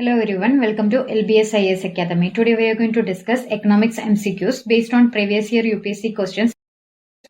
Hello everyone, welcome to LBS IAS Academy. Today we are going to discuss economics MCQs based on previous year UPSC questions.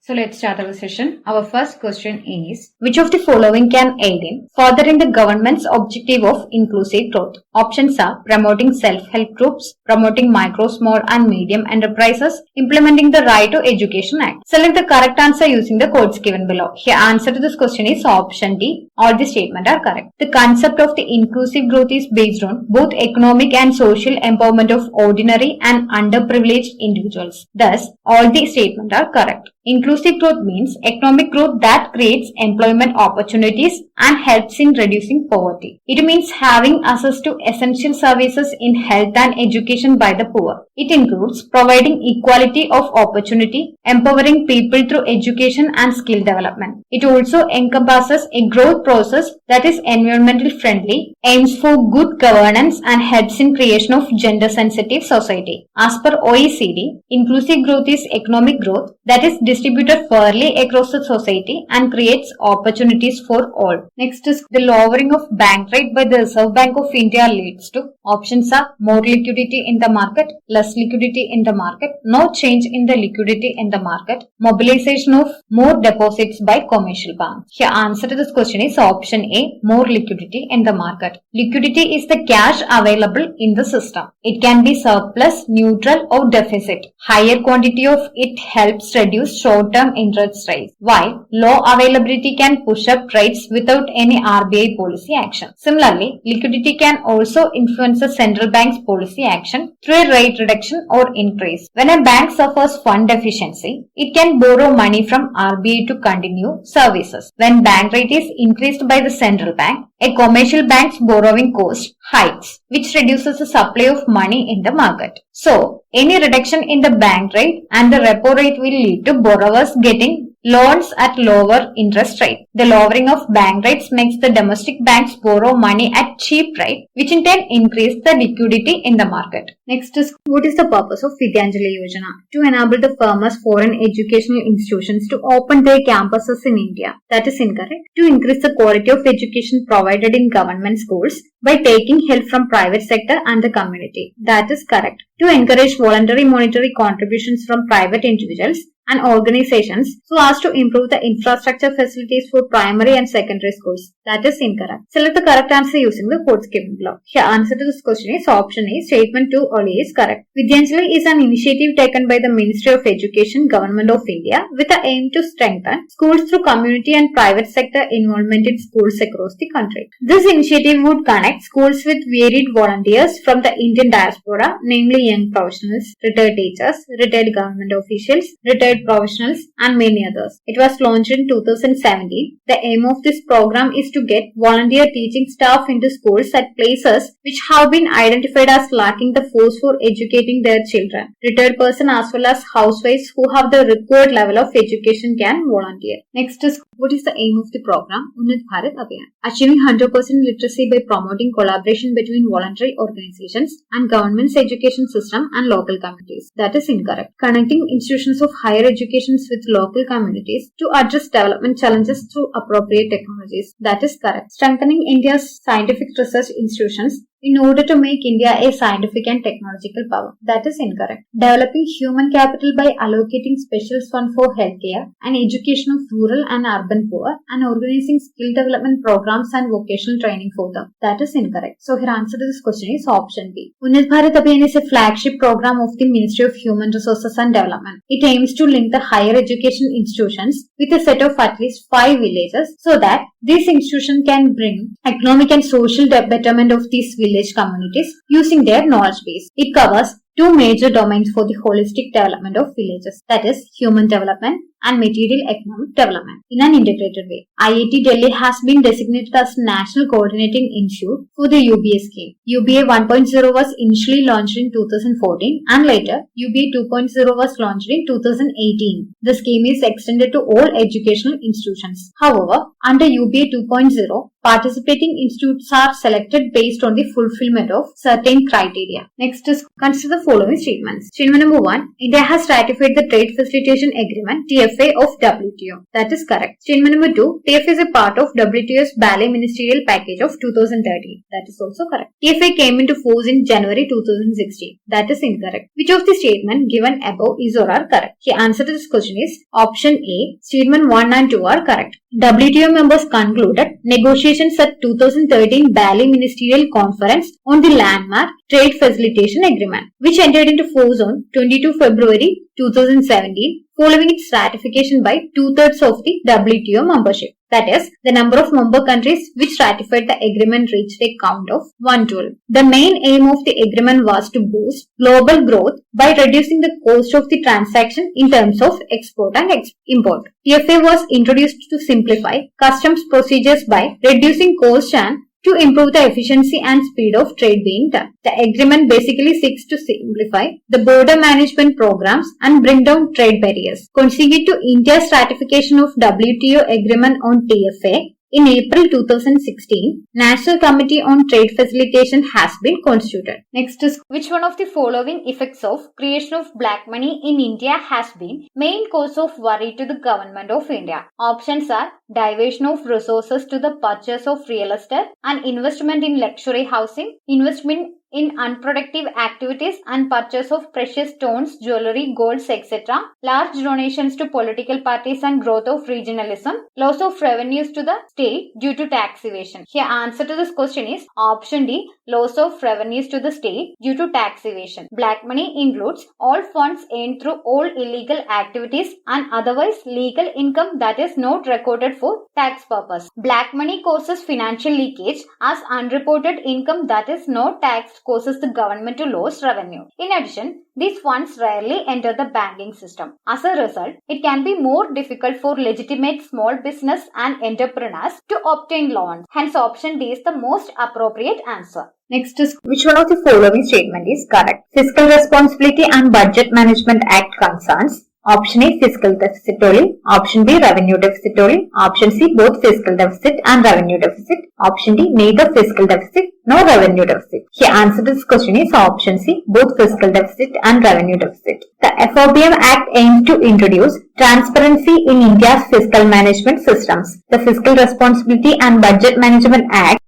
So let's start our session. Our first question is, which of the following can aid in furthering the government's objective of inclusive growth? Options are promoting self-help groups, promoting micro, small and medium enterprises, implementing the Right to Education Act. Select the correct answer using the codes given below. Here answer to this question is option D. All the statements are correct. The concept of the inclusive growth is based on both economic and social empowerment of ordinary and underprivileged individuals. Thus, all the statements are correct. Inclusive growth means economic growth that creates employment opportunities and helps in reducing poverty. It means having access to essential services in health and education by the poor. It includes providing equality of opportunity, empowering people through education and skill development. It also encompasses a growth process that is environmental friendly, aims for good governance and helps in creation of gender sensitive society. As per OECD, inclusive growth is economic growth that is distributed fairly across the society and creates opportunities for all. Next is the lowering of bank rate by the Reserve Bank of India leads to. Options are more liquidity in the market, less liquidity in the market, no change in the liquidity in the market, mobilization of more deposits by commercial banks. Here answer to this question is option A, more liquidity in the market. Liquidity is the cash available in the system. It can be surplus, neutral or deficit. Higher quantity of it helps reduce short-term interest rates, while low availability can push up rates without any RBI policy action. Similarly, liquidity can also influence the central bank's policy action through a rate reduction or increase. When a bank suffers fund deficiency, it can borrow money from RBI to continue services. When bank rate is increased by the central bank, a commercial bank's borrowing cost hikes, which reduces the supply of money in the market. So, any reduction in the bank rate and the repo rate will lead to borrowers getting loans at lower interest rate. The lowering of bank rates makes the domestic banks borrow money at cheap rate, which in turn increase the liquidity in the market. Next is, what is the purpose of Vidyanjali Yojana? To enable the famous foreign educational institutions to open their campuses in India. That is incorrect. To increase the quality of education provided in government schools by taking help from private sector and the community. That is correct. To encourage voluntary monetary contributions from private individuals and organizations so as to improve the infrastructure facilities for primary and secondary schools. That is incorrect. Select the correct answer using the codes given below. Here answer to this question is option A. Statement 2 only is correct. Vidyanjali is an initiative taken by the Ministry of Education, Government of India with the aim to strengthen schools through community and private sector involvement in schools across the country. This initiative would connect schools with varied volunteers from the Indian diaspora, namely young professionals, retired teachers, retired government officials, retired professionals and many others. It was launched in 2017. The aim of this program is to get volunteer teaching staff into schools at places which have been identified as lacking the force for educating their children. Retired person as well as housewives who have the required level of education can volunteer. Next is, what is the aim of the program? Unnat Bharat Abhiyan. Achieving 100% literacy by promoting collaboration between voluntary organizations and government's education system and local communities. That is incorrect. Connecting institutions of higher educations with local communities to address development challenges through appropriate technologies. That is correct. Strengthening India's scientific research institutions in order to make India a scientific and technological power. That is incorrect. Developing human capital by allocating special fund for healthcare and education of rural and urban poor and organizing skill development programs and vocational training for them. That is incorrect. So here answer to this question is option B. Unnat Bharat Abhiyan is a flagship program of the Ministry of Human Resources and Development. It aims to link the higher education institutions with a set of at least 5 villages so that these institutions can bring economic and social betterment of these village communities using their knowledge base. It covers 2 major domains for the holistic development of villages, that is human development and material economic development in an integrated way. IIT Delhi has been designated as National Coordinating Institute for the UBA scheme. UBA 1.0 was initially launched in 2014 and later UBA 2.0 was launched in 2018. The scheme is extended to all educational institutions. However, under UBA 2.0, Participating institutes are selected based on the fulfillment of certain criteria. Next is consider the following statements. Statement number 1. India has ratified the Trade Facilitation Agreement TFA of WTO. That is correct. Statement number 2. TFA is a part of WTO's Bali Ministerial Package of 2013. That is also correct. TFA came into force in January 2016. That is incorrect. Which of the statements given above is or are correct? The answer to this question is option A. Statement 1 and 2 are correct. WTO members concluded negotiations at 2013 Bali Ministerial Conference on the landmark Trade Facilitation Agreement, which entered into force on 22 February 2017 following its ratification by 2/3 of the WTO membership. That is, the number of member countries which ratified the agreement reached a count of 112. The main aim of the agreement was to boost global growth by reducing the cost of the transaction in terms of export and import. TFA was introduced to simplify customs procedures by reducing cost and to improve the efficiency and speed of trade being done. The agreement basically seeks to simplify the border management programs and bring down trade barriers. Consequent to India's ratification of WTO agreement on TFA, in April 2016, National Committee on Trade Facilitation has been constituted. Next is, which one of the following effects of creation of black money in India has been main cause of worry to the government of India? Options are diversion of resources to the purchase of real estate and investment in luxury housing, investment in unproductive activities and purchase of precious stones, jewelry, golds, etc., large donations to political parties and growth of regionalism, loss of revenues to the state due to tax evasion. Here answer to this question is option D, loss of revenues to the state due to tax evasion. Black money includes all funds earned through all illegal activities and otherwise legal income that is not recorded for tax purpose. Black money causes financial leakage as unreported income that is not taxed causes the government to lose revenue. In addition, these funds rarely enter the banking system. As a result, it can be more difficult for legitimate small business and entrepreneurs to obtain loans. Hence, option D is the most appropriate answer. Next is, which one of the following statement is correct? Fiscal Responsibility and Budget Management Act concerns option A, fiscal deficit only. Option B, revenue deficit only. Option C, both fiscal deficit and revenue deficit. Option D, neither fiscal deficit nor revenue deficit. Here answer to this question is option C, both fiscal deficit and revenue deficit. The FOBM Act aims to introduce transparency in India's fiscal management systems. The Fiscal Responsibility and Budget Management Act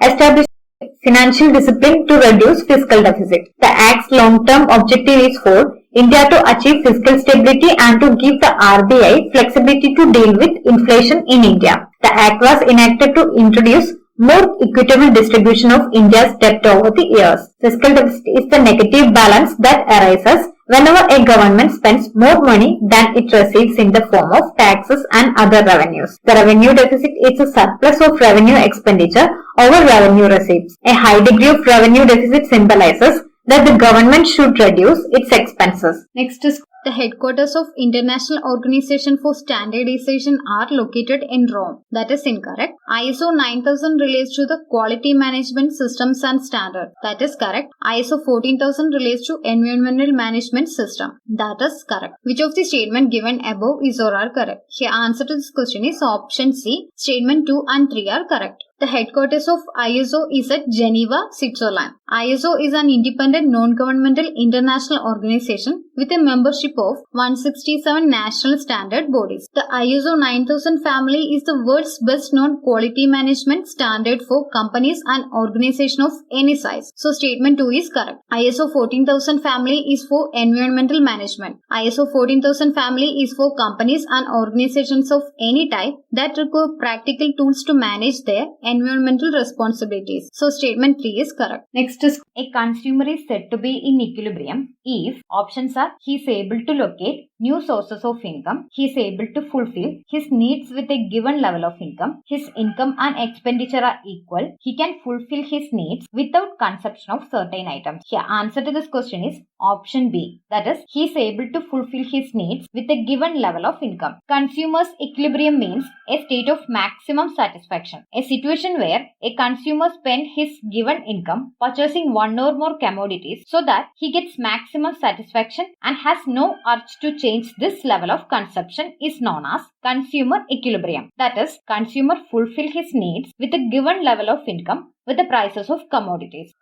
establishes financial discipline to reduce fiscal deficit. The Act's long-term objective is for India to achieve fiscal stability and to give the RBI flexibility to deal with inflation in India. The Act was enacted to introduce more equitable distribution of India's debt over the years. Fiscal deficit is the negative balance that arises whenever a government spends more money than it receives in the form of taxes and other revenues. The revenue deficit is a surplus of revenue expenditure over revenue receipts. A high degree of revenue deficit symbolizes that the government should reduce its expenses. Next is, the headquarters of International Organization for Standardization are located in Rome. That is incorrect. ISO 9000 relates to the quality management systems and standard. That is correct. ISO 14000 relates to environmental management system. That is correct. Which of the statement given above is or are correct? Here answer to this question is option C. Statement 2 and 3 are correct. The headquarters of ISO is at Geneva, Switzerland. ISO is an independent non-governmental international organization with a membership of 167 national standard bodies. The ISO 9000 family is the world's best known quality management standard for companies and organizations of any size. So statement 2 is correct. ISO 14000 family is for environmental management. ISO 14000 family is for companies and organizations of any type that require practical tools to manage their environmental responsibilities. So statement 3 is correct. Next is, a consumer is said to be in equilibrium if options are he is able to locate new sources of income, he is able to fulfill his needs with a given level of income, his income and expenditure are equal, he can fulfill his needs without consumption of certain items. Here answer to this question is option B. That is, he is able to fulfill his needs with a given level of income. Consumer's equilibrium means a state of maximum satisfaction, a situation where a consumer spends his given income purchasing one or more commodities so that he gets maximum satisfaction and has no urge to change maintains this level of consumption is known as consumer equilibrium. That is, consumer fulfill his needs with a given level of income with the prices of commodities.